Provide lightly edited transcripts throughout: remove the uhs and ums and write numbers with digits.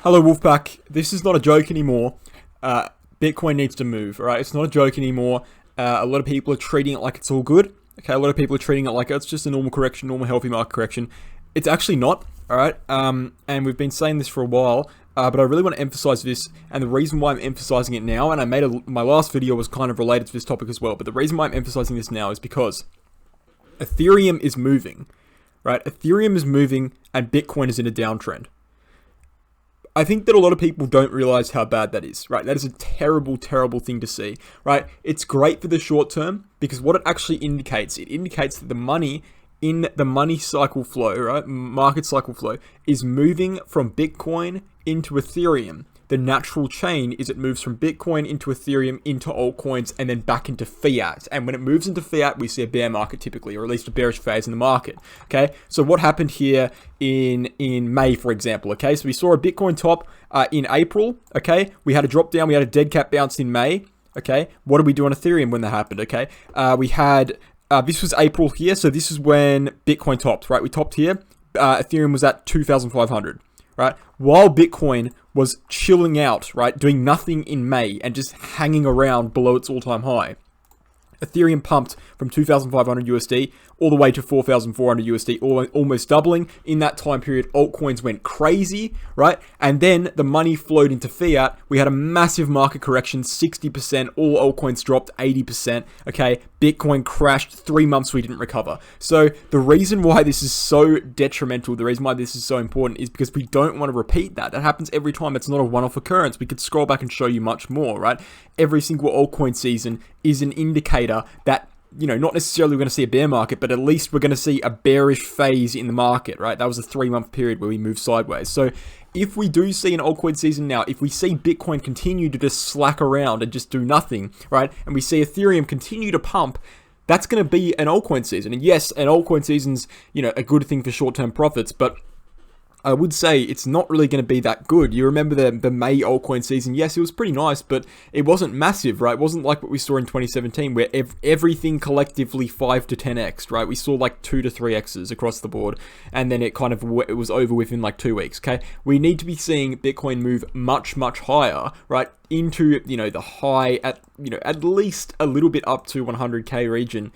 Hello, Wolfpack. This is not a joke anymore. Bitcoin needs to move, all right? It's not a joke anymore. A lot of people are treating it like it's all good. Okay, a lot of people are treating it like it's just a normal correction, normal healthy market correction. It's actually not, all right? And we've been saying this for a while, but I really want to emphasize this. And the reason why I'm emphasizing it now, and my last video was kind of related to this topic as well, but the reason why I'm emphasizing this now is because Ethereum is moving, right? Ethereum is moving and Bitcoin is in a downtrend. I think that a lot of people don't realize how bad that is, right? That is a terrible, terrible thing to see, right? It's great for the short term because what it actually indicates, it indicates that the money in the money cycle flow, right? Market cycle flow is moving from Bitcoin into Ethereum. The natural chain is it moves from Bitcoin into Ethereum, into altcoins, and then back into fiat. And when it moves into fiat, we see a bear market typically, or at least a bearish phase in the market. Okay, so what happened here in May, for example? Okay, so we saw a Bitcoin top in April. Okay, we had a drop down, we had a dead cat bounce in May. Okay, what did we do on Ethereum when that happened? Okay, we had this was April here, so this is when Bitcoin topped, right? We topped here. Ethereum was at 2,500. Right, while Bitcoin was chilling out, right, doing nothing in May and just hanging around below its all-time high, Ethereum pumped from 2,500 USD all the way to 4,400 USD, almost doubling. In that time period, altcoins went crazy, right? And then the money flowed into fiat. We had a massive market correction, 60%. All altcoins dropped 80%. Okay, Bitcoin crashed. 3 months we didn't recover. So the reason why this is so detrimental, the reason why this is so important is because we don't want to repeat that. That happens every time. It's not a one-off occurrence. We could scroll back and show you much more, right? Every single altcoin season is an indicator that, you know, not necessarily we're going to see a bear market, but at least we're going to see a bearish phase in the market, right? That was a 3-month period where we moved sideways. So if we do see an altcoin season now, if we see Bitcoin continue to just slack around and just do nothing, right? And we see Ethereum continue to pump, that's going to be an altcoin season. And yes, an altcoin season's, you know, a good thing for short-term profits, but I would say it's not really going to be that good. You remember the May altcoin season? Yes, it was pretty nice, but it wasn't massive, right? It wasn't like what we saw in 2017 where everything collectively 5 to 10x, right? We saw like 2 to 3x's across the board, and then it was over within like 2 weeks, okay? We need to be seeing Bitcoin move much, much higher, right? Into, you know, the high at least a little bit up to 100k region.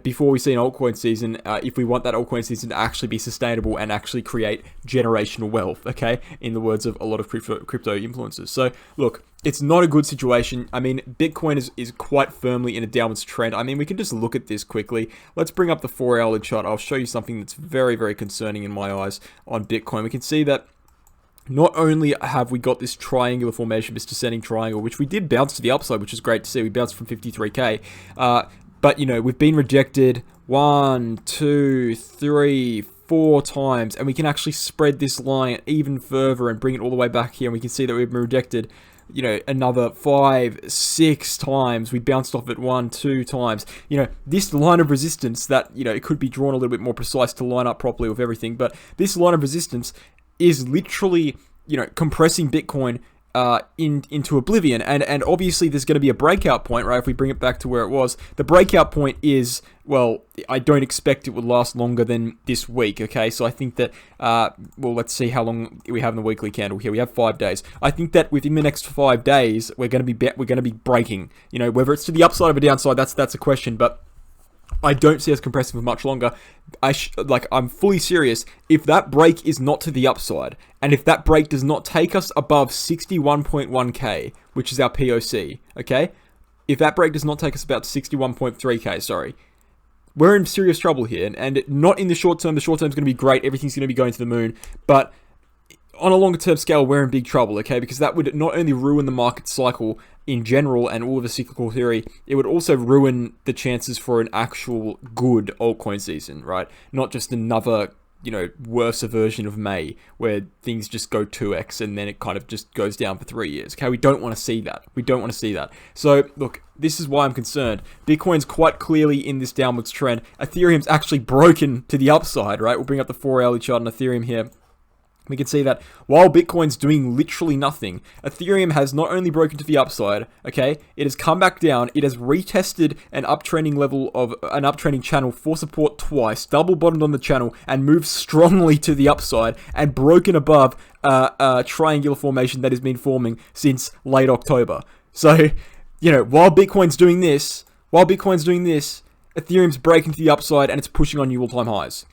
Before we see an altcoin season, if we want that altcoin season to actually be sustainable and actually create generational wealth, okay, in the words of a lot of crypto influencers. So look, it's not a good situation. I mean, Bitcoin is quite firmly in a downwards trend. I mean, we can just look at this quickly. Let's bring up the 4-hourly chart. I'll show you something that's very, very concerning in my eyes on Bitcoin. We can see that not only have we got this triangular formation, this descending triangle, which we did bounce to the upside, which is great to see. We bounced from 53k, but, you know, we've been rejected 1, 2, 3, 4 times, and we can actually spread this line even further and bring it all the way back here, and we can see that we've been rejected, you know, another 5, 6 times. We bounced off it 1, 2 times. You know, this line of resistance that, you know, it could be drawn a little bit more precise to line up properly with everything, but this line of resistance is literally, you know, compressing Bitcoin into oblivion, and obviously there's going to be a breakout point, right? If we bring it back to where it was, the breakout point is, well, I don't expect it would last longer than this week, okay? So I think that, well, let's see how long we have in the weekly candle here. We have 5 days. I think that within the next 5 days, we're going to be breaking. You know, whether it's to the upside or downside, that's a question, but I don't see us compressing for much longer. I'm fully serious. If that break is not to the upside, and if that break does not take us above 61.1k, which is our POC, okay? If that break does not take us about 61.3k, sorry, we're in serious trouble here. And not in the short term. The short term is going to be great. Everything's going to be going to the moon. But on a longer term scale, we're in big trouble, okay? Because that would not only ruin the market cycle in general and all of the cyclical theory, it would also ruin the chances for an actual good altcoin season, right? Not just another, you know, worse version of May where things just go 2x and then it kind of just goes down for 3 years. Okay, we don't want to see that. We don't want to see that. So look, this is why I'm concerned. Bitcoin's quite clearly in this downwards trend. Ethereum's actually broken to the upside, right? We'll bring up the 4-hourly chart on Ethereum here. We can see that while Bitcoin's doing literally nothing, Ethereum has not only broken to the upside, okay, it has come back down, it has retested an uptrending channel for support twice, double bottomed on the channel, and moved strongly to the upside, and broken above a triangular formation that has been forming since late October. So, while Bitcoin's doing this, Ethereum's breaking to the upside and it's pushing on new all-time highs.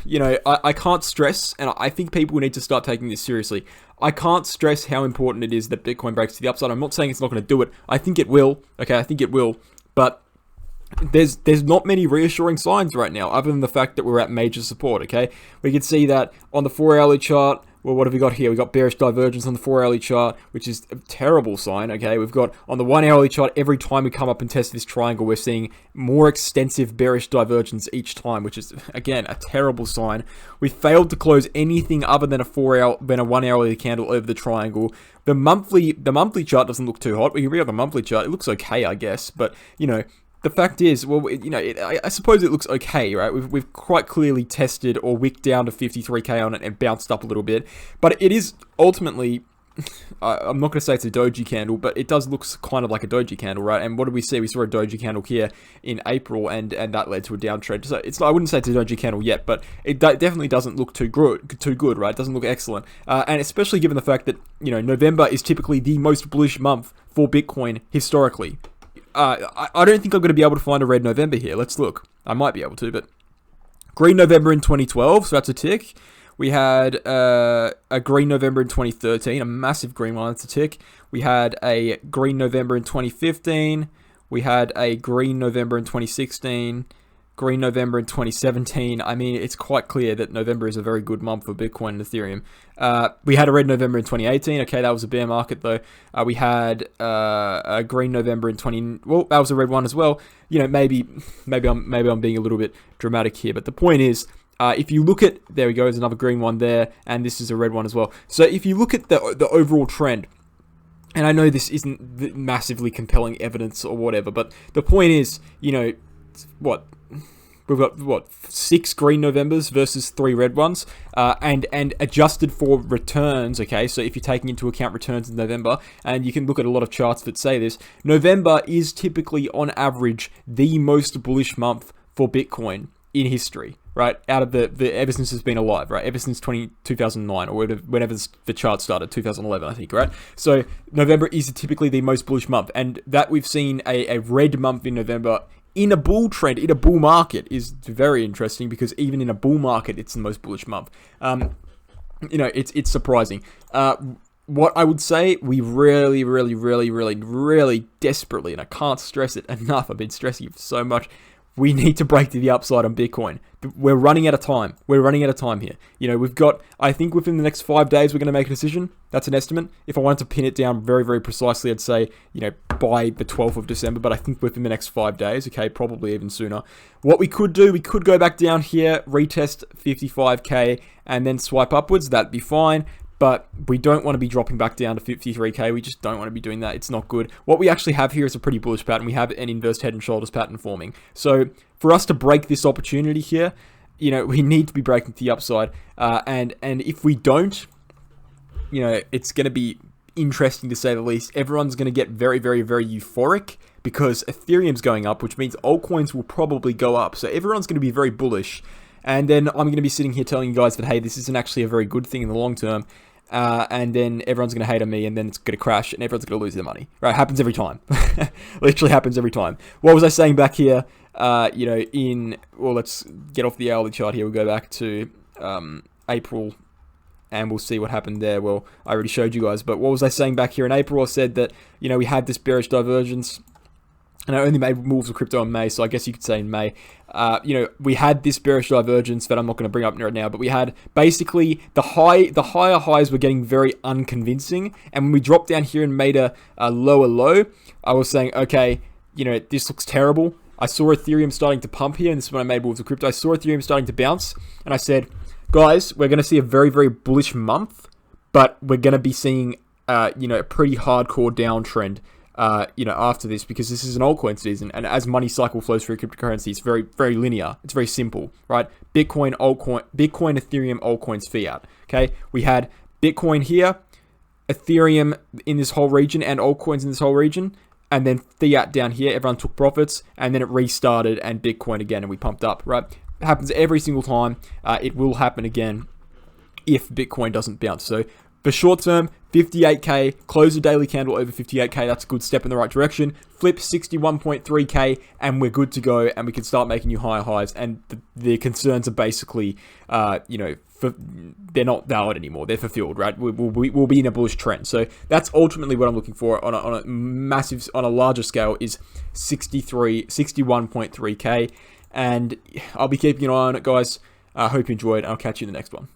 I can't stress, and I think people need to start taking this seriously. I can't stress how important it is that Bitcoin breaks to the upside. I'm not saying it's not going to do it. I think it will. Okay, I think it will. But there's not many reassuring signs right now, other than the fact that we're at major support. Okay, we can see that on the 4-hourly chart. Well, what have we got here? We've got bearish divergence on the 4-hourly chart, which is a terrible sign, okay? We've got on the 1-hourly chart, every time we come up and test this triangle, we're seeing more extensive bearish divergence each time, which is, again, a terrible sign. We failed to close anything other than a 1-hourly candle over the triangle. The monthly chart doesn't look too hot. We can read out the monthly chart. It looks okay, I guess, but, the fact is, well, I suppose it looks okay, right? We've quite clearly tested or wicked down to 53k on it and bounced up a little bit. But it is ultimately, I'm not going to say it's a doji candle, but it does look kind of like a doji candle, right? And what did we see? We saw a doji candle here in April, and that led to a downtrend. So I wouldn't say it's a doji candle yet, but it definitely doesn't look too good, right? It doesn't look excellent. And especially given the fact that, November is typically the most bullish month for Bitcoin historically. I don't think I'm going to be able to find a red November here. Let's look. I might be able to, but green November in 2012, so that's a tick. We had a green November in 2013, a massive green one, that's a tick. We had a green November in 2015. We had a green November in 2016. Green November in 2017. I mean, it's quite clear that November is a very good month for Bitcoin and Ethereum. We had a red November in 2018. Okay, that was a bear market though. We had a green November in well, that was a red one as well. Maybe I'm being a little bit dramatic here, but the point is, if you look at, there we go, there's another green one there, and this is a red one as well. So if you look at the overall trend, and I know this isn't massively compelling evidence or whatever, but the point is, we've got 6 green Novembers versus 3 red ones, and adjusted for returns, okay? So if you're taking into account returns in November, and you can look at a lot of charts that say this, November is typically, on average, the most bullish month for Bitcoin in history, right? Out of the ever since it's been alive, right? Ever since 2009, or whenever the chart started, 2011, I think, right? So November is typically the most bullish month, and that we've seen a red month in November in a bull trend, in a bull market, is very interesting, because even in a bull market, it's the most bullish month. It's surprising. What I would say, we really, really, really, really, really desperately, and I can't stress it enough, I've been stressing it so much, we need to break to the upside on Bitcoin. We're running out of time. We're running out of time here. We've got, I think within the next 5 days, we're going to make a decision. That's an estimate. If I wanted to pin it down very, very precisely, I'd say, by the 12th of December, but I think within the next 5 days, okay, probably even sooner. What we could do, we could go back down here, retest 55k, and then swipe upwards. That'd be fine. But we don't want to be dropping back down to 53k. We just don't want to be doing that. It's not good. What we actually have here is a pretty bullish pattern. We have an inverse head and shoulders pattern forming. So for us to break this opportunity here, we need to be breaking to the upside. And if we don't, it's going to be interesting to say the least. Everyone's going to get very, very, very euphoric because Ethereum's going up, which means altcoins will probably go up. So everyone's going to be very bullish. And then I'm going to be sitting here telling you guys that, hey, this isn't actually a very good thing in the long term. And then everyone's going to hate on me, and then it's going to crash, and everyone's going to lose their money. Right? It happens every time. Literally happens every time. What was I saying back here? Let's get off the hourly chart here. We'll go back to April, and we'll see what happened there. Well, I already showed you guys, but what was I saying back here in April? I said that, we had this bearish divergence. And I only made moves with crypto in May, so I guess you could say in May. We had this bearish divergence that I'm not going to bring up right now, but we had basically the higher highs were getting very unconvincing, and when we dropped down here and made a lower low, I was saying, okay, this looks terrible. I saw Ethereum starting to pump here, and this is when I made moves with crypto. I saw Ethereum starting to bounce, and I said, guys, we're going to see a very, very bullish month, but we're going to be seeing, a pretty hardcore downtrend after this, because this is an altcoin season, and as money cycle flows through cryptocurrency, it's very, very linear. It's very simple, right? Bitcoin, Ethereum, altcoins, fiat. Okay, we had Bitcoin here, Ethereum in this whole region, and altcoins in this whole region, and then fiat down here. Everyone took profits, and then it restarted, and Bitcoin again, and we pumped up, right? It happens every single time. It will happen again if Bitcoin doesn't bounce. So for short term, 58k, close a daily candle over 58k. That's a good step in the right direction. Flip 61.3k, and we're good to go, and we can start making new higher highs. And the concerns are basically, they're not valid anymore. They're fulfilled, right? We'll be in a bullish trend. So that's ultimately what I'm looking for on a larger scale is 61.3k. And I'll be keeping an eye on it, guys. I hope you enjoyed. I'll catch you in the next one.